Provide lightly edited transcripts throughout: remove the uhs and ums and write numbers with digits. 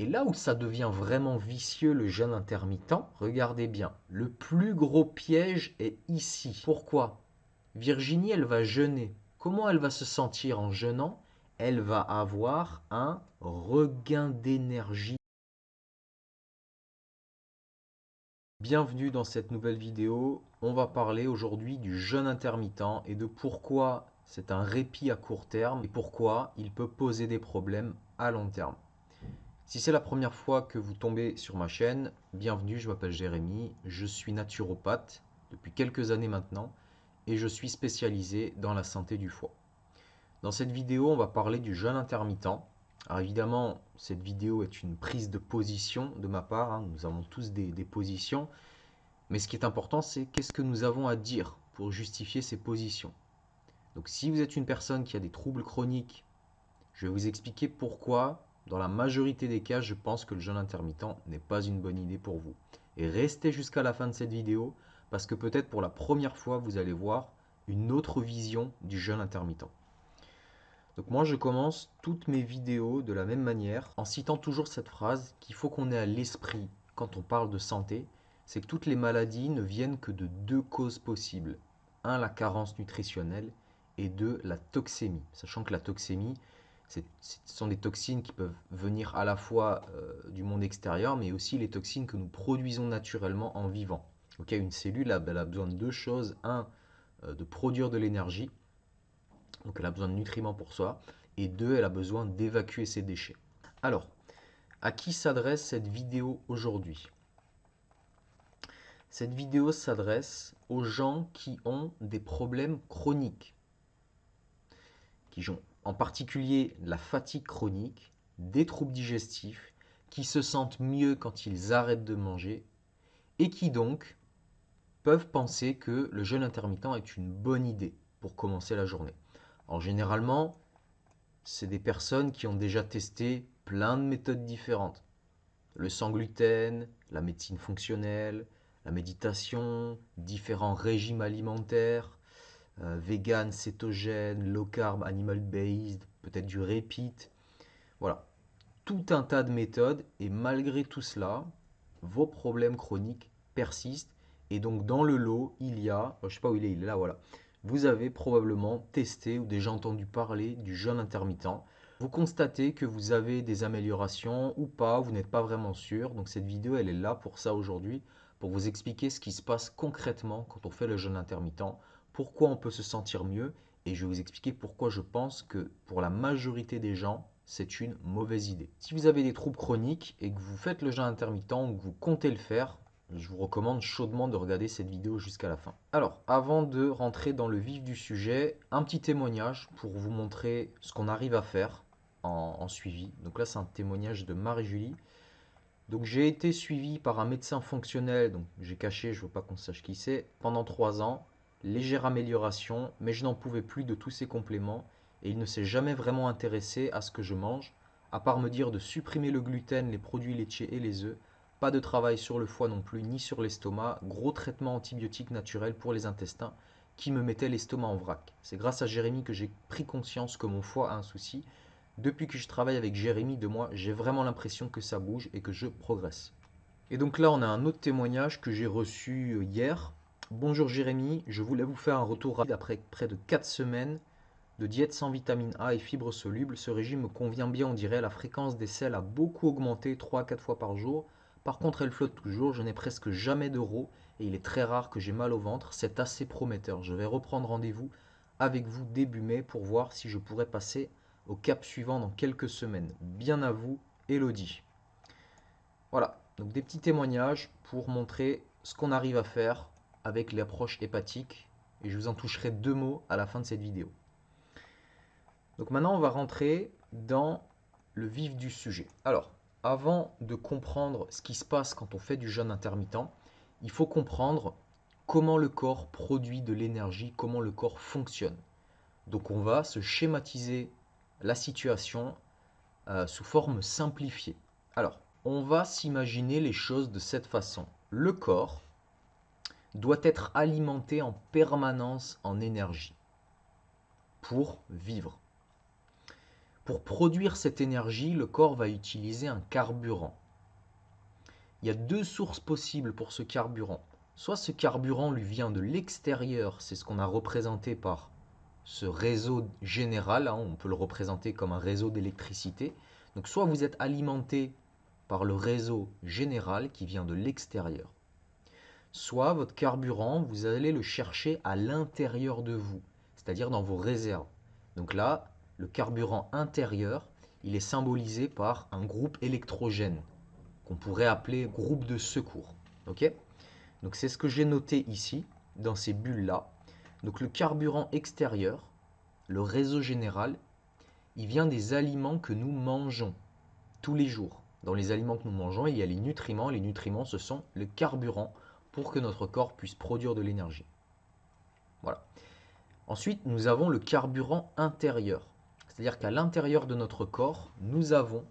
Et là où ça devient vraiment vicieux, le jeûne intermittent, regardez bien, le plus gros piège est ici. Pourquoi? Virginie, elle va jeûner. Comment elle va se sentir en jeûnant? Elle va avoir un regain d'énergie. Bienvenue dans cette nouvelle vidéo. On va parler aujourd'hui du jeûne intermittent et de pourquoi c'est un répit à court terme et pourquoi il peut poser des problèmes à long terme. Si c'est la première fois que vous tombez sur ma chaîne, bienvenue, je m'appelle Jérémy, je suis naturopathe depuis quelques années maintenant et je suis spécialisé dans la santé du foie. Dans cette vidéo, on va parler du jeûne intermittent. Alors évidemment, cette vidéo est une prise de position de ma part, hein. Nous avons tous des positions, mais ce qui est important, c'est qu'est-ce que nous avons à dire pour justifier ces positions. Donc si vous êtes une personne qui a des troubles chroniques, je vais vous expliquer pourquoi, dans la majorité des cas, je pense que le jeûne intermittent n'est pas une bonne idée pour vous. Et restez jusqu'à la fin de cette vidéo, parce que peut-être pour la première fois, vous allez voir une autre vision du jeûne intermittent. Donc moi, je commence toutes mes vidéos de la même manière, en citant toujours cette phrase qu'il faut qu'on ait à l'esprit quand on parle de santé, c'est que toutes les maladies ne viennent que de deux causes possibles. Un, la carence nutritionnelle, et deux, la toxémie. Sachant que la toxémie, ce sont des toxines qui peuvent venir à la fois du monde extérieur, mais aussi les toxines que nous produisons naturellement en vivant. Ok, une cellule elle a besoin de deux choses. Un, de produire de l'énergie, donc elle a besoin de nutriments pour soi, et deux, elle a besoin d'évacuer ses déchets. Alors, à qui s'adresse cette vidéo aujourd'hui? Cette vidéo s'adresse aux gens qui ont des problèmes chroniques, qui ont en particulier la fatigue chronique, des troubles digestifs, qui se sentent mieux quand ils arrêtent de manger, et qui donc peuvent penser que le jeûne intermittent est une bonne idée pour commencer la journée. Alors généralement, c'est des personnes qui ont déjà testé plein de méthodes différentes. Le sans gluten, la médecine fonctionnelle, la méditation, différents régimes alimentaires, vegan, cétogène, low carb, animal based, peut-être du repeat. Voilà, tout un tas de méthodes et malgré tout cela, vos problèmes chroniques persistent et donc dans le lot, il y a, je ne sais pas où il est là, voilà. Vous avez probablement testé ou déjà entendu parler du jeûne intermittent. Vous constatez que vous avez des améliorations ou pas, vous n'êtes pas vraiment sûr. Donc cette vidéo, elle est là pour ça aujourd'hui, pour vous expliquer ce qui se passe concrètement quand on fait le jeûne intermittent, pourquoi on peut se sentir mieux et je vais vous expliquer pourquoi je pense que pour la majorité des gens, c'est une mauvaise idée. Si vous avez des troubles chroniques et que vous faites le jeûne intermittent ou que vous comptez le faire, je vous recommande chaudement de regarder cette vidéo jusqu'à la fin. Alors, avant de rentrer dans le vif du sujet, un petit témoignage pour vous montrer ce qu'on arrive à faire en suivi. Donc là, c'est un témoignage de Marie-Julie. Donc j'ai été suivi par un médecin fonctionnel, donc j'ai caché, je veux pas qu'on sache qui c'est, pendant 3 ans. Légère amélioration, mais je n'en pouvais plus de tous ces compléments et il ne s'est jamais vraiment intéressé à ce que je mange, à part me dire de supprimer le gluten, les produits laitiers et les œufs. Pas de travail sur le foie non plus, ni sur l'estomac. Gros traitement antibiotique naturel pour les intestins qui me mettait l'estomac en vrac. C'est grâce à Jérémy que j'ai pris conscience que mon foie a un souci. Depuis que je travaille avec Jérémy de moi, j'ai vraiment l'impression que ça bouge et que je progresse. Et donc là, on a un autre témoignage que j'ai reçu hier. Bonjour Jérémy, je voulais vous faire un retour rapide après près de 4 semaines de diète sans vitamine A et fibres solubles. Ce régime me convient bien, on dirait. La fréquence des selles a beaucoup augmenté, 3 à 4 fois par jour. Par contre, elle flotte toujours, je n'ai presque jamais de RO et il est très rare que j'ai mal au ventre. C'est assez prometteur. Je vais reprendre rendez-vous avec vous début mai pour voir si je pourrais passer au cap suivant dans quelques semaines. Bien à vous, Elodie. Voilà, donc des petits témoignages pour montrer ce qu'on arrive à faire avec l'approche hépatique. Et je vous en toucherai 2 mots à la fin de cette vidéo. Donc maintenant, on va rentrer dans le vif du sujet. Alors, avant de comprendre ce qui se passe quand on fait du jeûne intermittent, il faut comprendre comment le corps produit de l'énergie, comment le corps fonctionne. Donc on va se schématiser la situation sous forme simplifiée. Alors, on va s'imaginer les choses de cette façon. Le corps doit être alimenté en permanence en énergie pour vivre. Pour produire cette énergie, le corps va utiliser un carburant. Il y a deux sources possibles pour ce carburant. Soit ce carburant lui vient de l'extérieur, c'est ce qu'on a représenté par ce réseau général, hein, on peut le représenter comme un réseau d'électricité. Donc soit vous êtes alimenté par le réseau général qui vient de l'extérieur, soit votre carburant, vous allez le chercher à l'intérieur de vous, c'est-à-dire dans vos réserves. Donc là, le carburant intérieur, il est symbolisé par un groupe électrogène, qu'on pourrait appeler groupe de secours. Ok? Donc c'est ce que j'ai noté ici, dans ces bulles-là. Donc le carburant extérieur, le réseau général, il vient des aliments que nous mangeons tous les jours. Dans les aliments que nous mangeons, il y a les nutriments. Les nutriments, ce sont le carburant pour que notre corps puisse produire de l'énergie. Voilà. Ensuite, nous avons le carburant intérieur. C'est-à-dire qu'à l'intérieur de notre corps, nous avons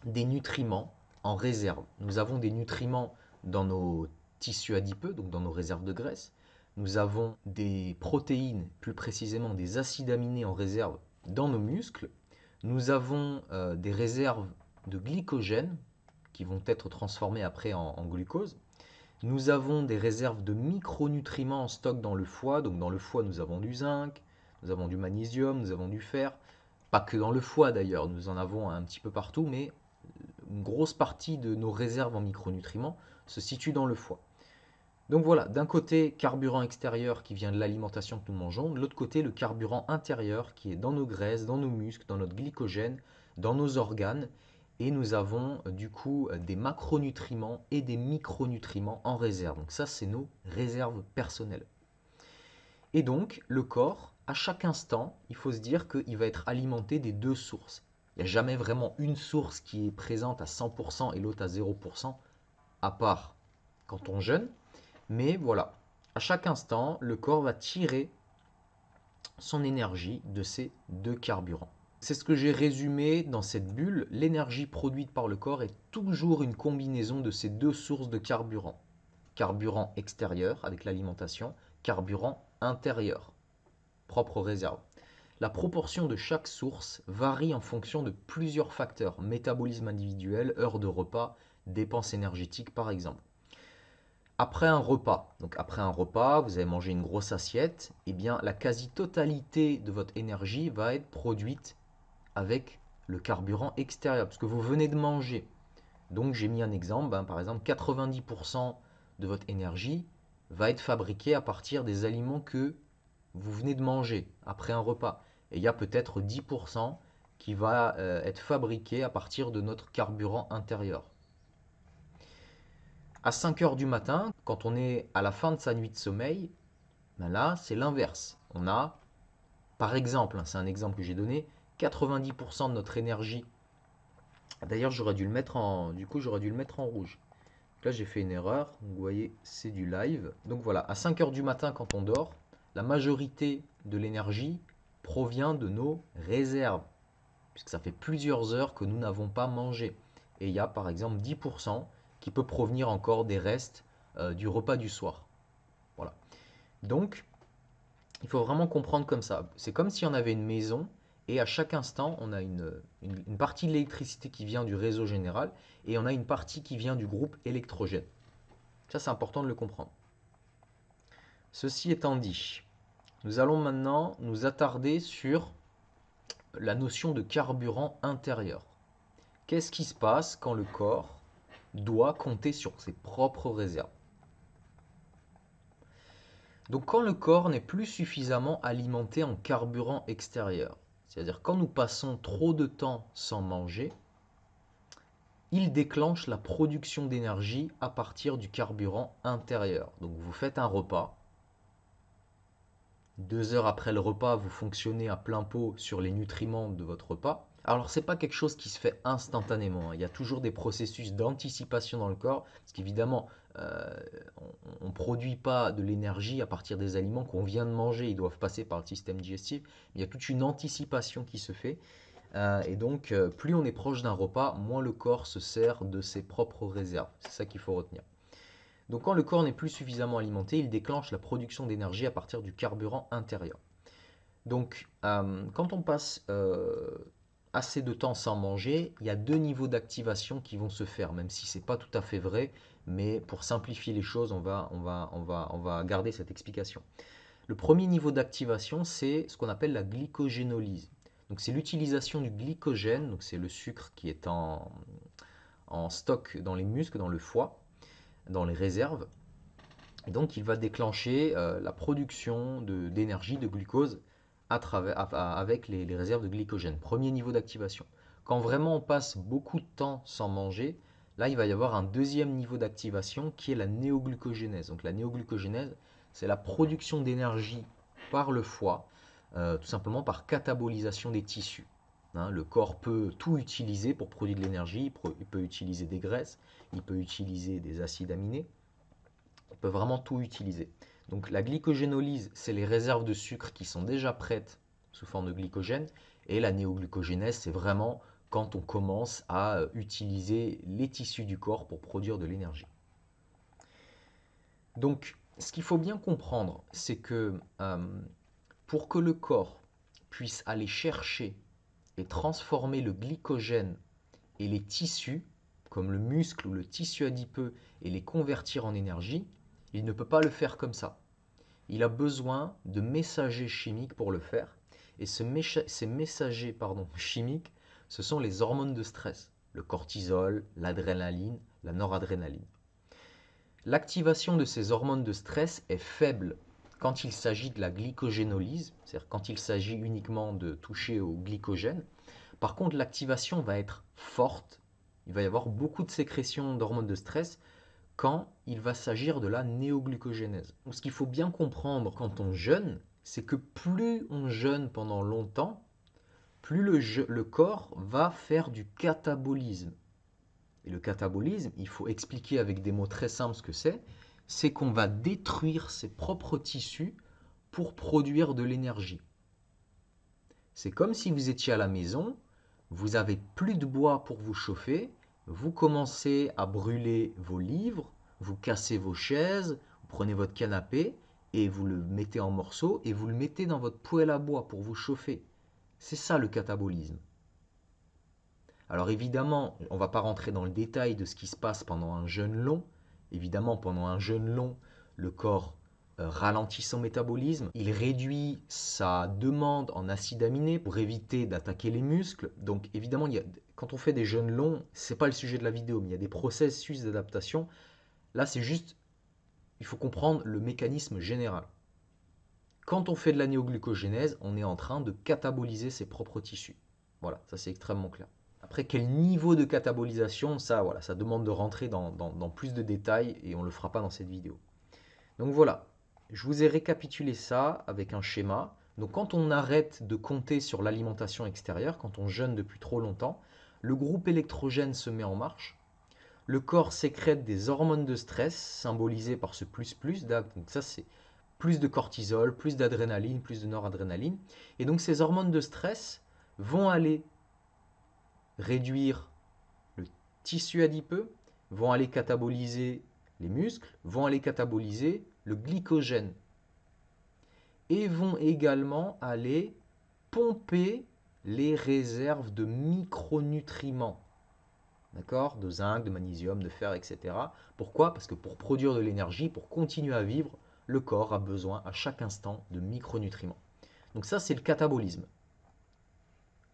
des nutriments en réserve. Nous avons des nutriments dans nos tissus adipeux, donc dans nos réserves de graisse. Nous avons des protéines, plus précisément des acides aminés en réserve dans nos muscles. Nous avons des réserves de glycogène qui vont être transformées après en glucose. Nous avons des réserves de micronutriments en stock dans le foie. Donc dans le foie, nous avons du zinc, nous avons du magnésium, nous avons du fer. Pas que dans le foie d'ailleurs, nous en avons un petit peu partout, mais une grosse partie de nos réserves en micronutriments se situe dans le foie. Donc voilà, d'un côté, carburant extérieur qui vient de l'alimentation que nous mangeons, de l'autre côté, le carburant intérieur qui est dans nos graisses, dans nos muscles, dans notre glycogène, dans nos organes. Et nous avons du coup des macronutriments et des micronutriments en réserve. Donc ça, c'est nos réserves personnelles. Et donc, le corps, à chaque instant, il faut se dire qu'il va être alimenté des deux sources. Il n'y a jamais vraiment une source qui est présente à 100% et l'autre à 0%, à part quand on jeûne. Mais voilà, à chaque instant, le corps va tirer son énergie de ces deux carburants. C'est ce que j'ai résumé dans cette bulle. L'énergie produite par le corps est toujours une combinaison de ces deux sources de carburant. Carburant extérieur avec l'alimentation, carburant intérieur, propre réserve. La proportion de chaque source varie en fonction de plusieurs facteurs, métabolisme individuel, heure de repas, dépenses énergétiques par exemple. Après un repas, vous avez mangé une grosse assiette, eh bien la quasi-totalité de votre énergie va être produite avec le carburant extérieur, parce que vous venez de manger. Donc j'ai mis un exemple, par exemple 90% de votre énergie va être fabriquée à partir des aliments que vous venez de manger après un repas. Et il y a peut-être 10% qui va être fabriqué à partir de notre carburant intérieur. À 5 heures du matin, quand on est à la fin de sa nuit de sommeil, ben là c'est l'inverse. On a, par exemple, c'est un exemple que j'ai donné, 90% de notre énergie. D'ailleurs, j'aurais dû le mettre en, rouge. Là, j'ai fait une erreur. Vous voyez, c'est du live. Donc voilà, à 5 heures du matin, quand on dort, la majorité de l'énergie provient de nos réserves, puisque ça fait plusieurs heures que nous n'avons pas mangé. Et il y a par exemple 10% qui peut provenir encore des restes du repas du soir. Voilà. Donc, il faut vraiment comprendre comme ça. C'est comme si on avait une maison et à chaque instant, on a une partie de l'électricité qui vient du réseau général et on a une partie qui vient du groupe électrogène. Ça, c'est important de le comprendre. Ceci étant dit, nous allons maintenant nous attarder sur la notion de carburant intérieur. Qu'est-ce qui se passe quand le corps doit compter sur ses propres réserves? Donc quand le corps n'est plus suffisamment alimenté en carburant extérieur, c'est-à-dire quand nous passons trop de temps sans manger, il déclenche la production d'énergie à partir du carburant intérieur. Donc vous faites un repas, 2 heures après le repas, vous fonctionnez à plein pot sur les nutriments de votre repas. Alors c'est pas quelque chose qui se fait instantanément, il y a toujours des processus d'anticipation dans le corps, parce qu'évidemment, on ne produit pas de l'énergie à partir des aliments qu'on vient de manger, ils doivent passer par le système digestif, il y a toute une anticipation qui se fait, et donc plus on est proche d'un repas, moins le corps se sert de ses propres réserves, c'est ça qu'il faut retenir. Donc quand le corps n'est plus suffisamment alimenté, il déclenche la production d'énergie à partir du carburant intérieur. Donc quand on passe assez de temps sans manger, il y a deux niveaux d'activation qui vont se faire, même si ce n'est pas tout à fait vrai, mais pour simplifier les choses, on va garder cette explication. Le premier niveau d'activation, c'est ce qu'on appelle la glycogénolyse. Donc c'est l'utilisation du glycogène, donc c'est le sucre qui est en stock dans les muscles, dans le foie, dans les réserves. Et donc il va déclencher la production d'énergie, de glucose avec les réserves de glycogène. Premier niveau d'activation. Quand vraiment on passe beaucoup de temps sans manger, là il va y avoir un deuxième niveau d'activation qui est la néoglucogénèse. Donc la néoglucogénèse, c'est la production d'énergie par le foie, tout simplement par catabolisation des tissus. Hein, le corps peut tout utiliser pour produire de l'énergie, il peut utiliser des graisses, il peut utiliser des acides aminés, il peut vraiment tout utiliser. Donc la glycogénolyse, c'est les réserves de sucre qui sont déjà prêtes sous forme de glycogène, et la néoglucogénèse, c'est vraiment quand on commence à utiliser les tissus du corps pour produire de l'énergie. Donc, ce qu'il faut bien comprendre, c'est que pour que le corps puisse aller chercher et transformer le glycogène et les tissus, comme le muscle ou le tissu adipeux, et les convertir en énergie, il ne peut pas le faire comme ça. Il a besoin de messagers chimiques pour le faire. Et ces messagers chimiques, ce sont les hormones de stress, le cortisol, l'adrénaline, la noradrénaline. L'activation de ces hormones de stress est faible quand il s'agit de la glycogénolyse, c'est-à-dire quand il s'agit uniquement de toucher au glycogène. Par contre, l'activation va être forte. Il va y avoir beaucoup de sécrétion d'hormones de stress quand il va s'agir de la néoglucogénèse. Donc, ce qu'il faut bien comprendre quand on jeûne, c'est que plus on jeûne pendant longtemps, plus le corps va faire du catabolisme. Et le catabolisme, il faut expliquer avec des mots très simples ce que c'est qu'on va détruire ses propres tissus pour produire de l'énergie. C'est comme si vous étiez à la maison, vous avez plus de bois pour vous chauffer, vous commencez à brûler vos livres, vous cassez vos chaises, vous prenez votre canapé et vous le mettez en morceaux et vous le mettez dans votre poêle à bois pour vous chauffer. C'est ça le catabolisme. Alors évidemment, on ne va pas rentrer dans le détail de ce qui se passe pendant un jeûne long. Évidemment, pendant un jeûne long, le corps ralentit son métabolisme, il réduit sa demande en acides aminés pour éviter d'attaquer les muscles. Donc évidemment, quand on fait des jeûnes longs, ce n'est pas le sujet de la vidéo, mais il y a des processus d'adaptation. Là, c'est juste, il faut comprendre le mécanisme général. Quand on fait de la néoglucogénèse, on est en train de cataboliser ses propres tissus. Voilà, ça c'est extrêmement clair. Après, quel niveau de catabolisation, ça, voilà, ça demande de rentrer dans plus de détails et on ne le fera pas dans cette vidéo. Donc voilà, je vous ai récapitulé ça avec un schéma. Donc quand on arrête de compter sur l'alimentation extérieure, quand on jeûne depuis trop longtemps, le groupe électrogène se met en marche. Le corps sécrète des hormones de stress, symbolisées par ce plus. Donc ça, c'est plus de cortisol, plus d'adrénaline, plus de noradrénaline. Et donc ces hormones de stress vont aller réduire le tissu adipeux, vont aller cataboliser les muscles, vont aller cataboliser le glycogène et vont également aller pomper les réserves de micronutriments, d'accord, de zinc, de magnésium, de fer, etc. Pourquoi? Parce que pour produire de l'énergie, pour continuer à vivre, le corps a besoin à chaque instant de micronutriments. Donc ça, c'est le catabolisme.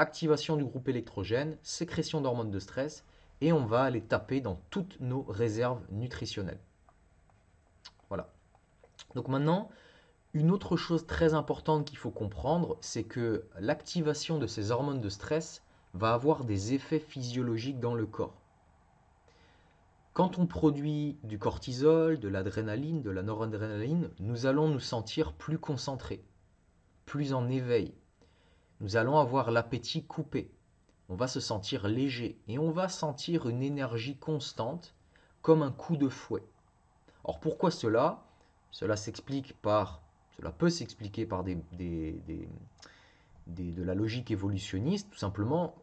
Activation du groupe électrogène, sécrétion d'hormones de stress, et on va aller taper dans toutes nos réserves nutritionnelles. Voilà. Donc maintenant, une autre chose très importante qu'il faut comprendre, c'est que l'activation de ces hormones de stress va avoir des effets physiologiques dans le corps. Quand on produit du cortisol, de l'adrénaline, de la noradrénaline, nous allons nous sentir plus concentrés, plus en éveil. Nous allons avoir l'appétit coupé. On va se sentir léger et on va sentir une énergie constante comme un coup de fouet. Or pourquoi cela? Cela peut s'expliquer par de la logique évolutionniste. Tout simplement,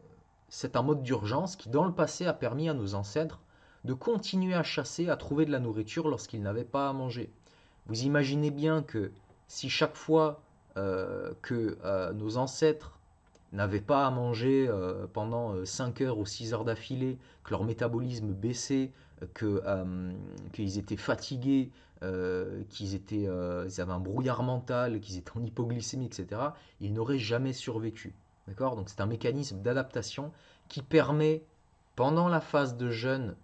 c'est un mode d'urgence qui dans le passé a permis à nos ancêtres de continuer à chasser, à trouver de la nourriture lorsqu'ils n'avaient pas à manger. Vous imaginez bien que si chaque fois que nos ancêtres n'avaient pas à manger pendant 5 heures ou 6 heures d'affilée, que leur métabolisme baissait, qu'ils étaient fatigués, ils avaient un brouillard mental, qu'ils étaient en hypoglycémie, etc., ils n'auraient jamais survécu. D'accord? Donc c'est un mécanisme d'adaptation qui permet, pendant la phase de jeûne,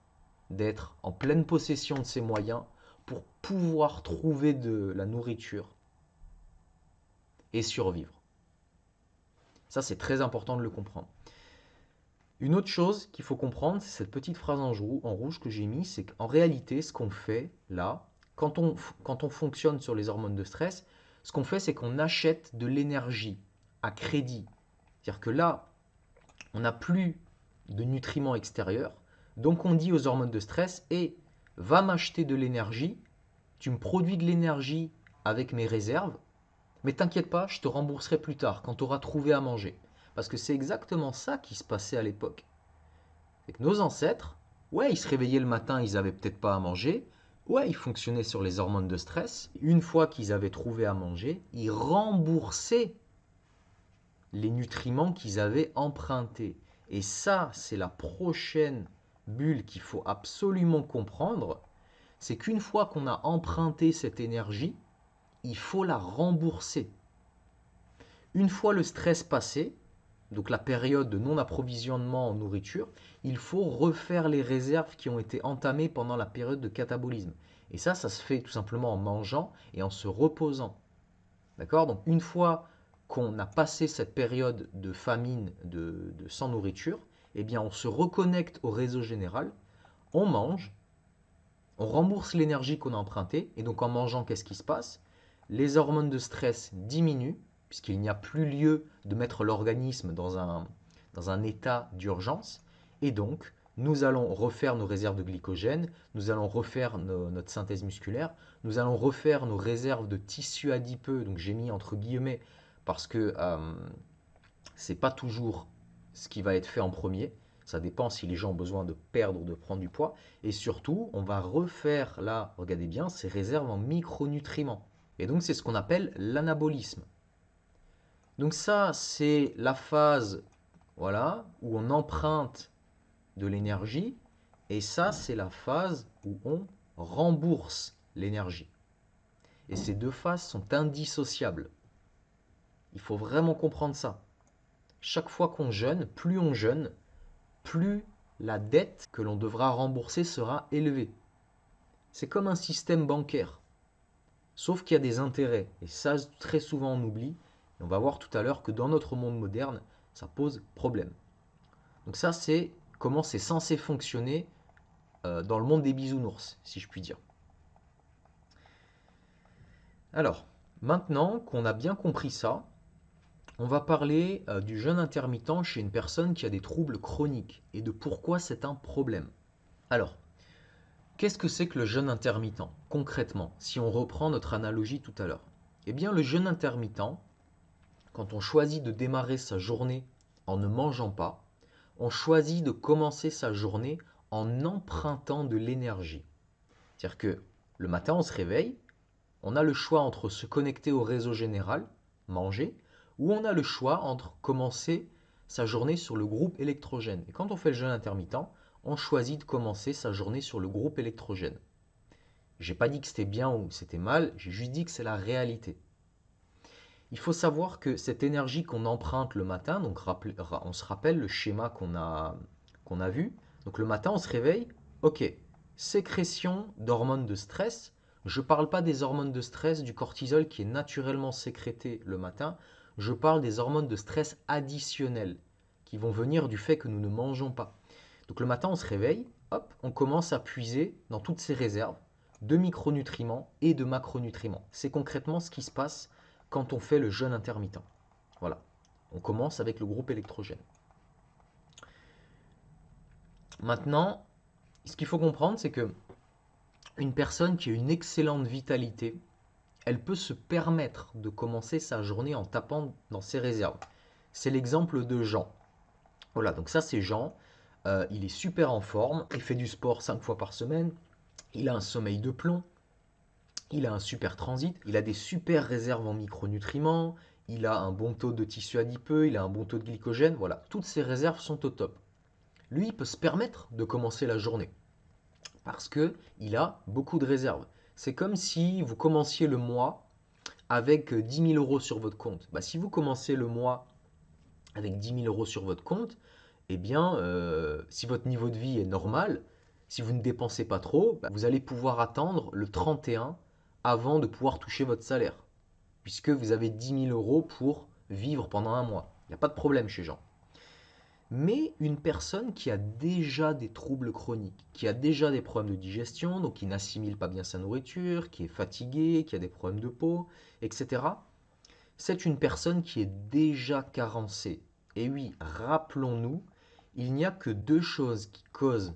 d'être en pleine possession de ses moyens pour pouvoir trouver de la nourriture et survivre. Ça, c'est très important de le comprendre. Une autre chose qu'il faut comprendre, c'est cette petite phrase en rouge que j'ai mis, c'est qu'en réalité, ce qu'on fait là, quand on fonctionne sur les hormones de stress, ce qu'on fait, c'est qu'on achète de l'énergie à crédit. C'est-à-dire que là, on n'a plus de nutriments extérieurs, donc on dit aux hormones de stress, et va m'acheter de l'énergie, tu me produis de l'énergie avec mes réserves, mais t'inquiète pas, je te rembourserai plus tard, quand tu auras trouvé à manger. Parce que c'est exactement ça qui se passait à l'époque. C'est que nos ancêtres, ouais, ils se réveillaient le matin, ils avaient peut-être pas à manger, ouais, ils fonctionnaient sur les hormones de stress. Une fois qu'ils avaient trouvé à manger, ils remboursaient les nutriments qu'ils avaient empruntés. Et ça, c'est la prochaine bulle qu'il faut absolument comprendre, c'est qu'une fois qu'on a emprunté cette énergie, il faut la rembourser. Une fois le stress passé, donc la période de non-approvisionnement en nourriture, il faut refaire les réserves qui ont été entamées pendant la période de catabolisme. Et ça se fait tout simplement en mangeant et en se reposant. D'accord? Donc une fois qu'on a passé cette période de famine, de sans nourriture, eh bien on se reconnecte au réseau général, on mange, on rembourse l'énergie qu'on a empruntée, et donc en mangeant, qu'est-ce qui se passe? Les hormones de stress diminuent, puisqu'il n'y a plus lieu de mettre l'organisme dans un état d'urgence, et donc nous allons refaire nos réserves de glycogène, nous allons refaire notre synthèse musculaire, nous allons refaire nos réserves de tissu adipeux, donc j'ai mis entre guillemets, parce que c'est pas toujours ce qui va être fait en premier. Ça dépend si les gens ont besoin de perdre ou de prendre du poids. Et surtout, on va refaire là, regardez bien, ces réserves en micronutriments. Et donc, c'est ce qu'on appelle l'anabolisme. Donc ça, c'est la phase, voilà, où on emprunte de l'énergie. Et ça, c'est la phase où on rembourse l'énergie. Et ces deux phases sont indissociables. Il faut vraiment comprendre ça. Chaque fois qu'on jeûne, plus la dette que l'on devra rembourser sera élevée. C'est comme un système bancaire. Sauf qu'il y a des intérêts. Et ça, très souvent, on oublie. Et on va voir tout à l'heure que dans notre monde moderne, ça pose problème. Donc ça, c'est comment c'est censé fonctionner dans le monde des bisounours, si je puis dire. Alors, maintenant qu'on a bien compris ça, on va parler du jeûne intermittent chez une personne qui a des troubles chroniques et de pourquoi c'est un problème. Alors, qu'est-ce que c'est que le jeûne intermittent, concrètement, si on reprend notre analogie tout à l'heure? Eh bien, le jeûne intermittent, quand on choisit de démarrer sa journée en ne mangeant pas, on choisit de commencer sa journée en empruntant de l'énergie. C'est-à-dire que le matin, on se réveille, on a le choix entre se connecter au réseau général, manger, ou on a le choix entre commencer sa journée sur le groupe électrogène. Et quand on fait le jeûne intermittent, on choisit de commencer sa journée sur le groupe électrogène. J'ai pas dit que c'était bien ou c'était mal, j'ai juste dit que c'est la réalité. Il faut savoir que cette énergie qu'on emprunte le matin, donc on se rappelle le schéma qu'on a vu. Donc le matin, on se réveille, ok, sécrétion d'hormones de stress. Je ne parle pas des hormones de stress, du cortisol qui est naturellement sécrété le matin. Je parle des hormones de stress additionnelles qui vont venir du fait que nous ne mangeons pas. Donc le matin, on se réveille, hop, on commence à puiser dans toutes ces réserves de micronutriments et de macronutriments. C'est concrètement ce qui se passe quand on fait le jeûne intermittent. Voilà. On commence avec le groupe électrogène. Maintenant, ce qu'il faut comprendre, c'est que une personne qui a une excellente vitalité, elle peut se permettre de commencer sa journée en tapant dans ses réserves. C'est l'exemple de Jean. Voilà, donc ça c'est Jean. Il est super en forme, il fait du sport 5 fois par semaine, il a un sommeil de plomb, il a un super transit, il a des super réserves en micronutriments, il a un bon taux de tissu adipeux, il a un bon taux de glycogène, voilà, toutes ses réserves sont au top. Lui, il peut se permettre de commencer la journée parce que il a beaucoup de réserves. C'est comme si vous commenciez le mois avec 10 000 euros sur votre compte. Bah, si vous commencez le mois avec 10 000 euros sur votre compte, eh bien, si votre niveau de vie est normal, si vous ne dépensez pas trop, bah, vous allez pouvoir attendre le 31 avant de pouvoir toucher votre salaire, puisque vous avez 10 000 euros pour vivre pendant un mois. Il n'y a pas de problème chez Jean. Mais une personne qui a déjà des troubles chroniques, qui a déjà des problèmes de digestion, donc qui n'assimile pas bien sa nourriture, qui est fatiguée, qui a des problèmes de peau, etc., c'est une personne qui est déjà carencée. Et oui, rappelons-nous, il n'y a que deux choses qui causent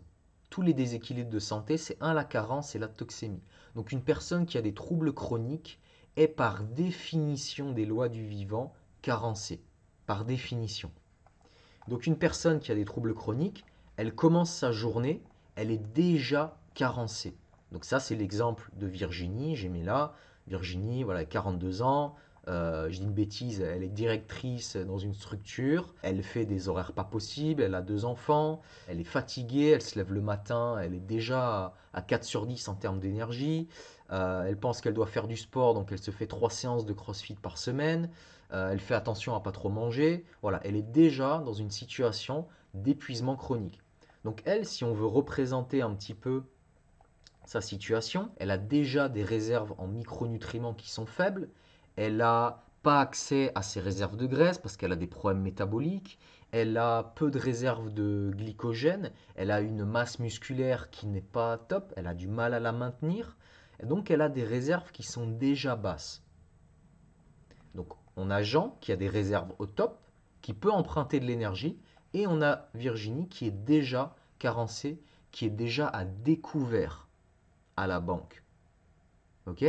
tous les déséquilibres de santé, c'est un, la carence et la toxémie. Donc une personne qui a des troubles chroniques est par définition des lois du vivant carencée, par définition. Donc une personne qui a des troubles chroniques, elle commence sa journée, elle est déjà carencée. Donc ça, c'est l'exemple de Virginie, j'ai mis là. Virginie, voilà, 42 ans, je dis une bêtise, elle est directrice dans une structure, elle fait des horaires pas possibles, elle a 2 enfants, elle est fatiguée, elle se lève le matin, elle est déjà à 4 sur 10 en termes d'énergie, elle pense qu'elle doit faire du sport, donc elle se fait 3 séances de CrossFit par semaine, elle fait attention à pas trop manger, voilà, elle est déjà dans une situation d'épuisement chronique. Donc elle, si on veut représenter un petit peu sa situation, elle a déjà des réserves en micronutriments qui sont faibles, elle n'a pas accès à ses réserves de graisse parce qu'elle a des problèmes métaboliques, elle a peu de réserves de glycogène, elle a une masse musculaire qui n'est pas top, elle a du mal à la maintenir, et donc elle a des réserves qui sont déjà basses. Donc on a Jean qui a des réserves au top, qui peut emprunter de l'énergie, et on a Virginie qui est déjà carencée, qui est déjà à découvert à la banque. Ok?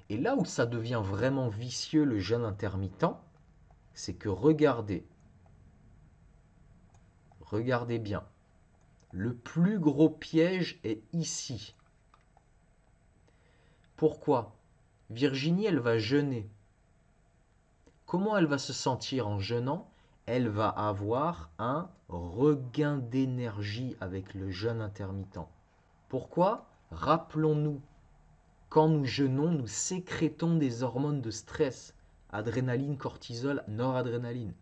Et là où ça devient vraiment vicieux le jeûne intermittent, c'est que regardez bien, le plus gros piège est ici. Pourquoi? Virginie, elle va jeûner. Comment elle va se sentir en jeûnant? Elle va avoir un regain d'énergie avec le jeûne intermittent. Pourquoi? Rappelons-nous, quand nous jeûnons, nous sécrétons des hormones de stress, adrénaline, cortisol, noradrénaline.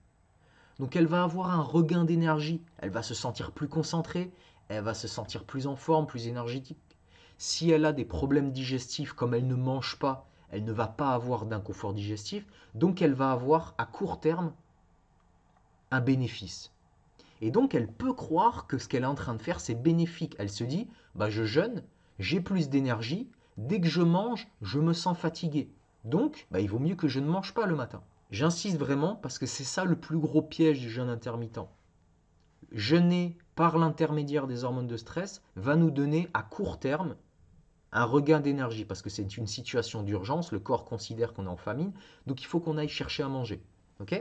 Donc elle va avoir un regain d'énergie, elle va se sentir plus concentrée, elle va se sentir plus en forme, plus énergétique. Si elle a des problèmes digestifs, comme elle ne mange pas, elle ne va pas avoir d'inconfort digestif, donc elle va avoir à court terme un bénéfice. Et donc elle peut croire que ce qu'elle est en train de faire, c'est bénéfique. Elle se dit, bah, je jeûne, j'ai plus d'énergie, dès que je mange, je me sens fatigué. Donc, bah, il vaut mieux que je ne mange pas le matin. J'insiste vraiment parce que c'est ça le plus gros piège du jeûne intermittent. Jeûner par l'intermédiaire des hormones de stress va nous donner à court terme un regain d'énergie parce que c'est une situation d'urgence, le corps considère qu'on est en famine, donc il faut qu'on aille chercher à manger. Ok?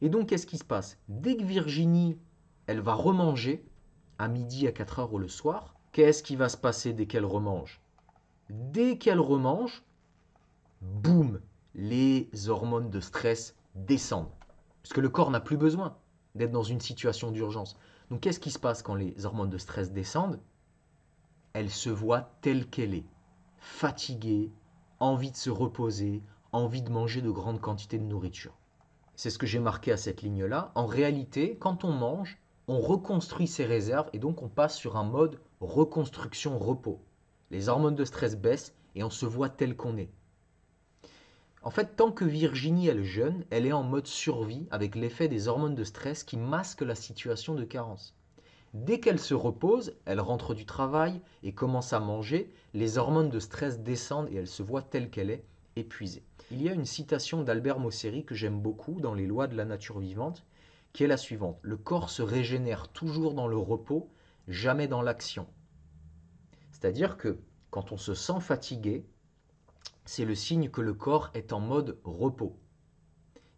Et donc qu'est-ce qui se passe? Dès que Virginie, elle va remanger, à midi, à 4 heures ou le soir, qu'est-ce qui va se passer dès qu'elle remange? Dès qu'elle remange, boum, les hormones de stress descendent. Parce que le corps n'a plus besoin d'être dans une situation d'urgence. Donc qu'est-ce qui se passe quand les hormones de stress descendent? Elle se voit telle qu'elle est, fatiguée, envie de se reposer, envie de manger de grandes quantités de nourriture. C'est ce que j'ai marqué à cette ligne-là. En réalité, quand on mange, on reconstruit ses réserves et donc on passe sur un mode reconstruction-repos. Les hormones de stress baissent et on se voit tel qu'on est. En fait, tant que Virginie elle jeûne, elle est en mode survie avec l'effet des hormones de stress qui masquent la situation de carence. Dès qu'elle se repose, elle rentre du travail et commence à manger, les hormones de stress descendent et elle se voit telle qu'elle est, épuisée. Il y a une citation d'Albert Mosseri que j'aime beaucoup dans Les lois de la nature vivante, qui est la suivante. Le corps se régénère toujours dans le repos, jamais dans l'action. C'est-à-dire que quand on se sent fatigué, c'est le signe que le corps est en mode repos.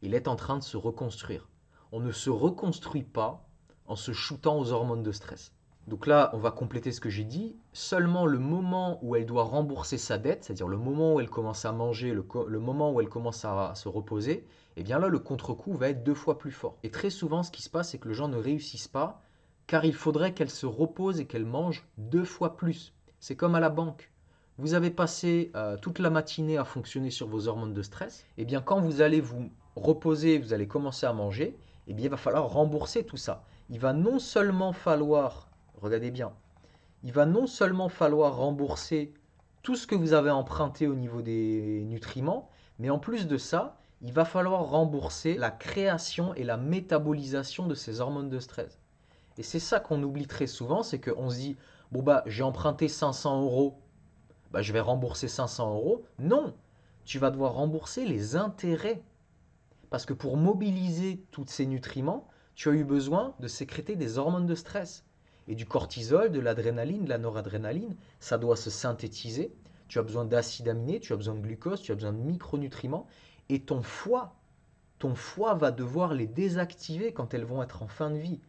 Il est en train de se reconstruire. On ne se reconstruit pas en se shootant aux hormones de stress. Donc là, on va compléter ce que j'ai dit. Seulement le moment où elle doit rembourser sa dette, c'est-à-dire le moment où elle commence à manger, le moment où elle commence à se reposer, et bien là, le contre-coup va être 2 fois plus fort. Et très souvent, ce qui se passe, c'est que les gens ne réussissent pas, car il faudrait qu'elles se reposent et qu'elles mangent 2 fois plus. C'est comme à la banque. Vous avez passé toute la matinée à fonctionner sur vos hormones de stress, et bien quand vous allez vous reposer, vous allez commencer à manger, et bien il va falloir rembourser tout ça. Il va non seulement falloir, regardez bien, il va non seulement falloir rembourser tout ce que vous avez emprunté au niveau des nutriments, mais en plus de ça, il va falloir rembourser la création et la métabolisation de ces hormones de stress. Et c'est ça qu'on oublie très souvent, c'est qu'on se dit, bon bah j'ai emprunté 500 euros, bah, je vais rembourser 500 euros. Non, tu vas devoir rembourser les intérêts. Parce que pour mobiliser tous ces nutriments, tu as eu besoin de sécréter des hormones de stress. Et du cortisol, de l'adrénaline, de la noradrénaline, ça doit se synthétiser. Tu as besoin d'acides aminés, tu as besoin de glucose, tu as besoin de micronutriments. Et ton foie va devoir les désactiver quand elles vont être en fin de vie.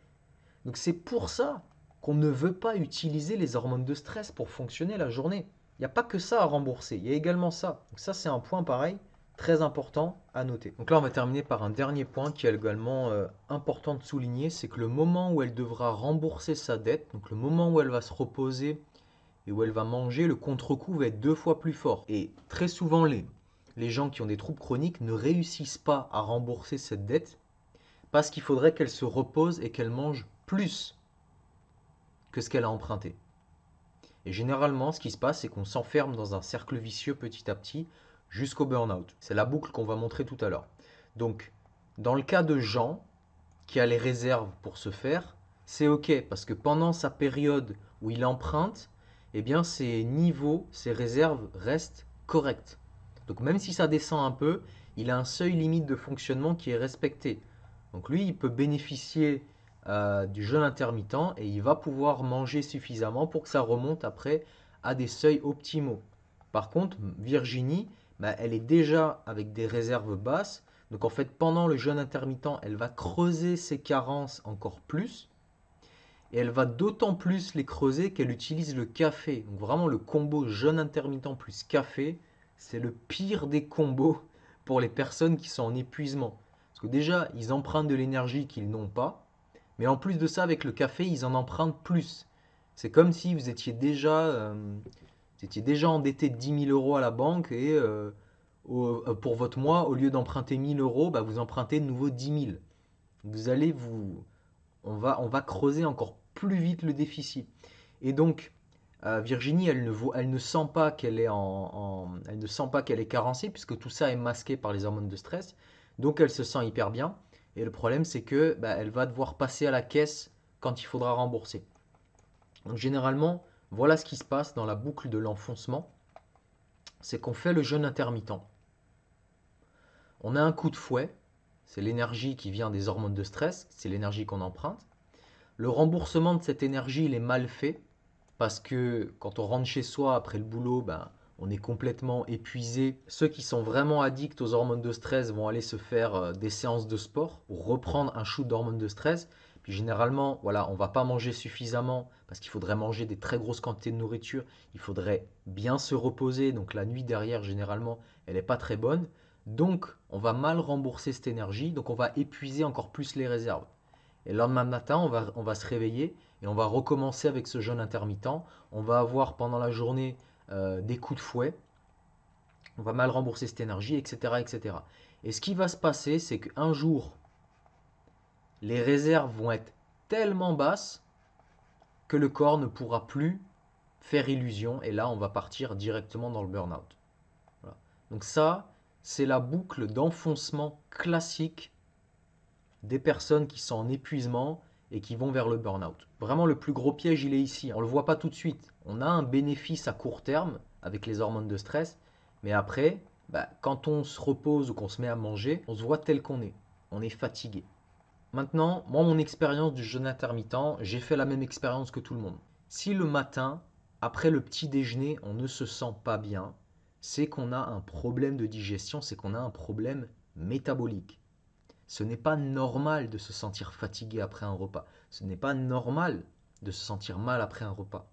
Donc c'est pour ça qu'on ne veut pas utiliser les hormones de stress pour fonctionner la journée. Il n'y a pas que ça à rembourser, il y a également ça. Donc ça c'est un point pareil, très important à noter. Donc là on va terminer par un dernier point qui est également important de souligner, c'est que le moment où elle devra rembourser sa dette, donc le moment où elle va se reposer et où elle va manger, le contre-coup va être 2 fois plus fort. Et très souvent les gens qui ont des troubles chroniques ne réussissent pas à rembourser cette dette parce qu'il faudrait qu'elle se repose et qu'elle mange plus que ce qu'elle a emprunté. Et généralement, ce qui se passe, c'est qu'on s'enferme dans un cercle vicieux petit à petit jusqu'au burn-out. C'est la boucle qu'on va montrer tout à l'heure. Donc, dans le cas de Jean, qui a les réserves pour se faire, c'est OK, parce que pendant sa période où il emprunte, eh bien, ses niveaux, ses réserves restent corrects. Donc, même si ça descend un peu, il a un seuil limite de fonctionnement qui est respecté. Donc, lui, il peut bénéficier du jeûne intermittent et il va pouvoir manger suffisamment pour que ça remonte après à des seuils optimaux. Par contre, Virginie, bah, elle est déjà avec des réserves basses. Donc en fait, pendant le jeûne intermittent, elle va creuser ses carences encore plus. Et elle va d'autant plus les creuser qu'elle utilise le café. Donc vraiment, le combo jeûne intermittent plus café, c'est le pire des combos pour les personnes qui sont en épuisement. Parce que déjà, ils empruntent de l'énergie qu'ils n'ont pas. Mais en plus de ça, avec le café, ils en empruntent plus. C'est comme si vous étiez déjà endetté de 10 000 euros à la banque et pour votre mois, au lieu d'emprunter 1000 euros, bah, vous empruntez de nouveau 10 000. Vous allez vous, on va creuser encore plus vite le déficit. Et donc, Virginie, elle ne sent pas qu'elle est elle ne sent pas qu'elle est carencée puisque tout ça est masqué par les hormones de stress. Donc, elle se sent hyper bien. Et le problème, c'est que bah, elle va devoir passer à la caisse quand il faudra rembourser. Donc, généralement, voilà ce qui se passe dans la boucle de l'enfoncement. C'est qu'on fait le jeûne intermittent. On a un coup de fouet, c'est l'énergie qui vient des hormones de stress, c'est l'énergie qu'on emprunte. Le remboursement de cette énergie, il est mal fait parce que quand on rentre chez soi après le boulot, ben, on est complètement épuisé. Ceux qui sont vraiment addicts aux hormones de stress vont aller se faire des séances de sport pour reprendre un shoot d'hormones de stress. Puis généralement, voilà, on va pas manger suffisamment parce qu'il faudrait manger des très grosses quantités de nourriture. Il faudrait bien se reposer. Donc la nuit derrière, généralement, elle n'est pas très bonne. Donc on va mal rembourser cette énergie. Donc on va épuiser encore plus les réserves. Et le lendemain matin, on va se réveiller et on va recommencer avec ce jeûne intermittent. On va avoir pendant la journée des coups de fouet. On va mal rembourser cette énergie, etc., etc. Et ce qui va se passer, c'est qu'un jour, les réserves vont être tellement basses que le corps ne pourra plus faire illusion. Et là, on va partir directement dans le burn-out. Voilà. Donc ça, c'est la boucle d'enfoncement classique des personnes qui sont en épuisement et qui vont vers le burn-out. Vraiment, le plus gros piège, il est ici. On ne le voit pas tout de suite. On a un bénéfice à court terme avec les hormones de stress, mais après, bah, quand on se repose ou qu'on se met à manger, on se voit tel qu'on est. On est fatigué. Maintenant, moi, mon expérience du jeûne intermittent, j'ai fait la même expérience que tout le monde. Si le matin, après le petit déjeuner, on ne se sent pas bien, c'est qu'on a un problème de digestion, c'est qu'on a un problème métabolique. Ce n'est pas normal de se sentir fatigué après un repas. Ce n'est pas normal de se sentir mal après un repas.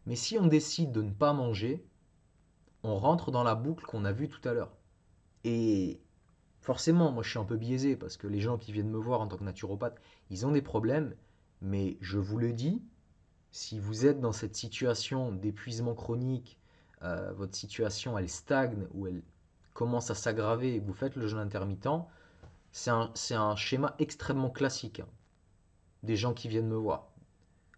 Mais si on décide de ne pas manger, on rentre dans la boucle qu'on a vue tout à l'heure. Et Forcément, moi je suis un peu biaisé parce que les gens qui viennent me voir en tant que naturopathe, ils ont des problèmes, mais je vous le dis, si vous êtes dans cette situation d'épuisement chronique, votre situation elle stagne ou elle commence à s'aggraver et que vous faites le jeûne intermittent, c'est un schéma extrêmement classique, hein, des gens qui viennent me voir.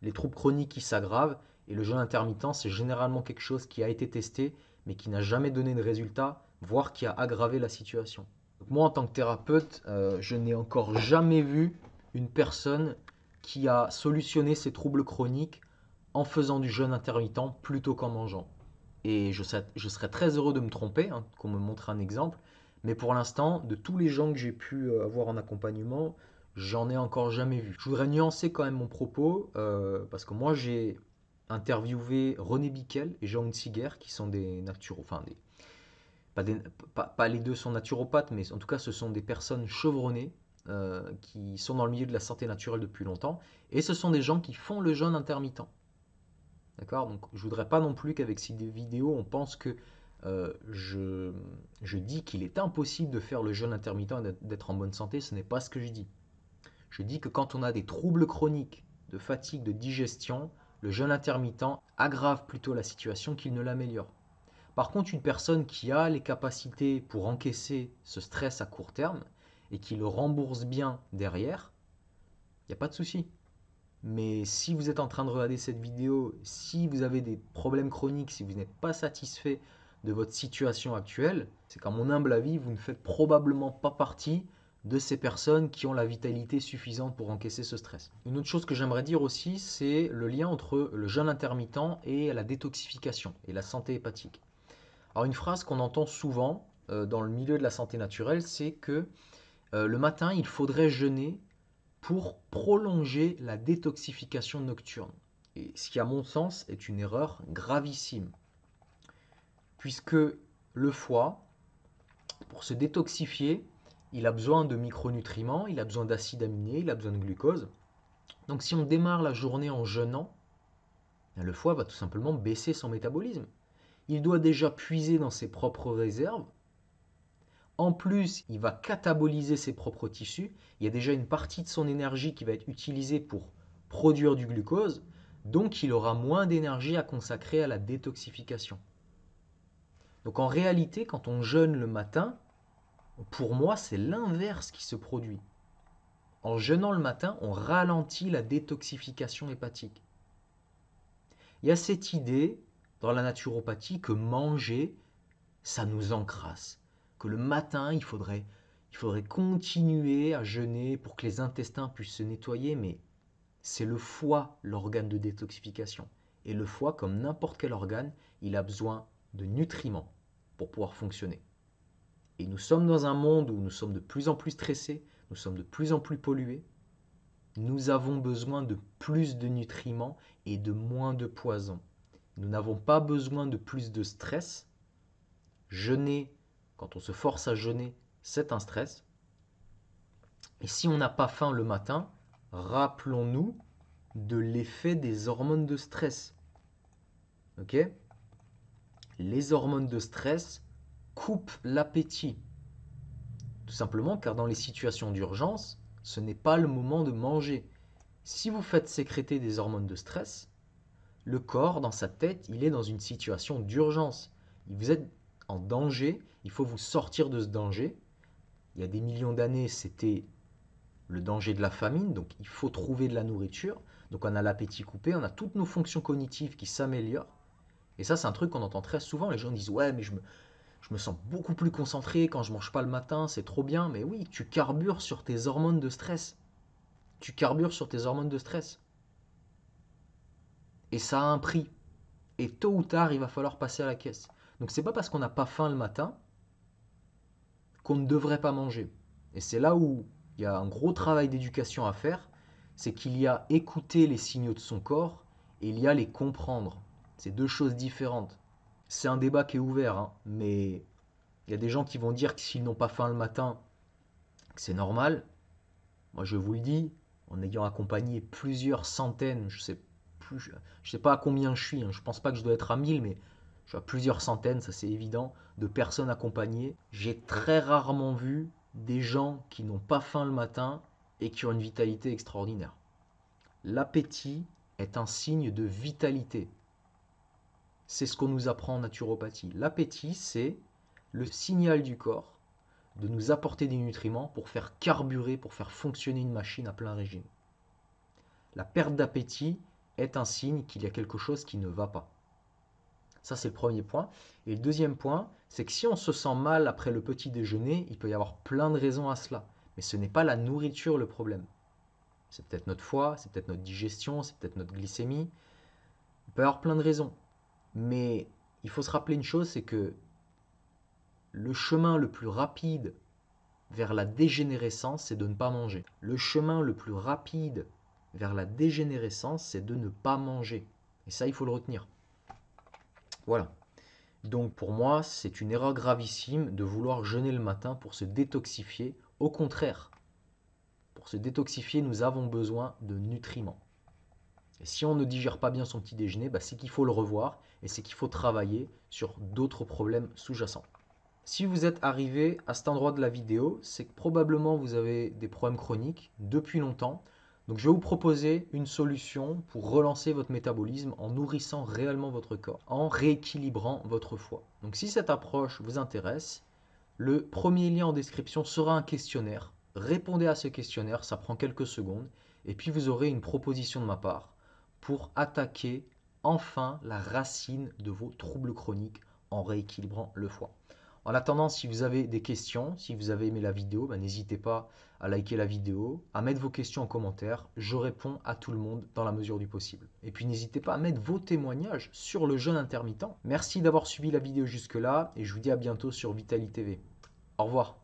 Les troubles chroniques qui s'aggravent et le jeûne intermittent, c'est généralement quelque chose qui a été testé mais qui n'a jamais donné de résultat, voire qui a aggravé la situation. Donc moi, en tant que thérapeute, je n'ai encore jamais vu une personne qui a solutionné ses troubles chroniques en faisant du jeûne intermittent plutôt qu'en mangeant. Et je serais très heureux de me tromper, hein, qu'on me montre un exemple. Mais pour l'instant, de tous les gens que j'ai pu avoir en accompagnement, j'en ai encore jamais vu. Je voudrais nuancer quand même mon propos, parce que moi j'ai interviewé René Biquel et Jean Hunziger, qui sont des enfin pas, pas les deux sont naturopathes, mais en tout cas ce sont des personnes chevronnées qui sont dans le milieu de la santé naturelle depuis longtemps, et ce sont des gens qui font le jeûne intermittent. D'accord? Donc je voudrais pas non plus qu'avec ces vidéos, on pense que je dis qu'il est impossible de faire le jeûne intermittent et d'être en bonne santé. Ce n'est pas ce que je dis. Je dis que quand on a des troubles chroniques de fatigue, de digestion, le jeûne intermittent aggrave plutôt la situation qu'il ne l'améliore. Par contre, une personne qui a les capacités pour encaisser ce stress à court terme et qui le rembourse bien derrière, il n'y a pas de souci. Mais si vous êtes en train de regarder cette vidéo, si vous avez des problèmes chroniques, si vous n'êtes pas satisfait de votre situation actuelle, c'est qu'à mon humble avis, vous ne faites probablement pas partie de ces personnes qui ont la vitalité suffisante pour encaisser ce stress. Une autre chose que j'aimerais dire aussi, c'est le lien entre le jeûne intermittent et la détoxification et la santé hépatique. Alors une phrase qu'on entend souvent dans le milieu de la santé naturelle, c'est que le matin, il faudrait jeûner pour prolonger la détoxification nocturne. Et ce qui, à mon sens, est une erreur gravissime. Puisque le foie, pour se détoxifier, il a besoin de micronutriments, il a besoin d'acides aminés, il a besoin de glucose. Donc si on démarre la journée en jeûnant, le foie va tout simplement baisser son métabolisme. Il doit déjà puiser dans ses propres réserves. En plus, il va cataboliser ses propres tissus. Il y a déjà une partie de son énergie qui va être utilisée pour produire du glucose. Donc, il aura moins d'énergie à consacrer à la détoxification. Donc, en réalité, quand on jeûne le matin, pour moi, c'est l'inverse qui se produit. En jeûnant le matin, on ralentit la détoxification hépatique. Il y a cette idée dans la naturopathie que manger, ça nous encrasse. Que le matin, il faudrait continuer à jeûner pour que les intestins puissent se nettoyer, mais c'est le foie l'organe de détoxification. Et le foie, comme n'importe quel organe, il a besoin de nutriments pour pouvoir fonctionner. Et nous sommes dans un monde où nous sommes de plus en plus stressés, nous sommes de plus en plus pollués. Nous avons besoin de plus de nutriments et de moins de poison. Nous n'avons pas besoin de plus de stress. Jeûner, quand on se force à jeûner, c'est un stress. Et si on n'a pas faim le matin, rappelons-nous de l'effet des hormones de stress. Ok? Les hormones de stress coupent l'appétit. Tout simplement car dans les situations d'urgence, ce n'est pas le moment de manger. Si vous faites sécréter des hormones de stress, le corps, dans sa tête, il est dans une situation d'urgence. Vous êtes en danger, il faut vous sortir de ce danger. Il y a des millions d'années, c'était le danger de la famine, donc il faut trouver de la nourriture. Donc on a l'appétit coupé, on a toutes nos fonctions cognitives qui s'améliorent. Et ça, c'est un truc qu'on entend très souvent. Les gens disent ouais, mais je me sens beaucoup plus concentré quand je mange pas le matin, c'est trop bien. Mais oui, tu carbures sur tes hormones de stress. Tu carbures sur tes hormones de stress. Et ça a un prix. Et tôt ou tard, il va falloir passer à la caisse. Donc c'est pas parce qu'on n'a pas faim le matin qu'on ne devrait pas manger. Et c'est là où il y a un gros travail d'éducation à faire, c'est qu'il y a écouter les signaux de son corps et il y a les comprendre. C'est deux choses différentes. C'est un débat qui est ouvert, hein, mais il y a des gens qui vont dire que s'ils n'ont pas faim le matin, que c'est normal. Moi je vous le dis, en ayant accompagné plusieurs centaines, je sais pas à combien je suis, hein, je pense pas que je dois être à 1000, mais je suis à plusieurs centaines, ça c'est évident, de personnes accompagnées. J'ai très rarement vu des gens qui n'ont pas faim le matin et qui ont une vitalité extraordinaire. L'appétit est un signe de vitalité. C'est ce qu'on nous apprend en naturopathie. L'appétit, c'est le signal du corps de nous apporter des nutriments pour faire carburer, pour faire fonctionner une machine à plein régime. La perte d'appétit est un signe qu'il y a quelque chose qui ne va pas. Ça, c'est le premier point. Et le deuxième point, c'est que si on se sent mal après le petit déjeuner, il peut y avoir plein de raisons à cela. Mais ce n'est pas la nourriture le problème. C'est peut-être notre foie, c'est peut-être notre digestion, c'est peut-être notre glycémie. Il peut y avoir plein de raisons. Mais il faut se rappeler une chose, c'est que le chemin le plus rapide vers la dégénérescence, c'est de ne pas manger. Le chemin le plus rapide vers la dégénérescence, c'est de ne pas manger. Et ça, il faut le retenir. Voilà. Donc pour moi, c'est une erreur gravissime de vouloir jeûner le matin pour se détoxifier. Au contraire, pour se détoxifier, nous avons besoin de nutriments. Et si on ne digère pas bien son petit déjeuner, c'est qu'il faut le revoir et c'est qu'il faut travailler sur d'autres problèmes sous-jacents. Si vous êtes arrivé à cet endroit de la vidéo, c'est que probablement vous avez des problèmes chroniques depuis longtemps. Donc je vais vous proposer une solution pour relancer votre métabolisme en nourrissant réellement votre corps, en rééquilibrant votre foie. Donc si cette approche vous intéresse, le premier lien en description sera un questionnaire. Répondez à ce questionnaire, ça prend quelques secondes, et puis vous aurez une proposition de ma part pour attaquer enfin la racine de vos troubles chroniques en rééquilibrant le foie. En attendant, si vous avez des questions, si vous avez aimé la vidéo, n'hésitez pas à liker la vidéo, à mettre vos questions en commentaire. Je réponds à tout le monde dans la mesure du possible. Et puis n'hésitez pas à mettre vos témoignages sur le jeûne intermittent. Merci d'avoir suivi la vidéo jusque-là et je vous dis à bientôt sur Vitali TV. Au revoir.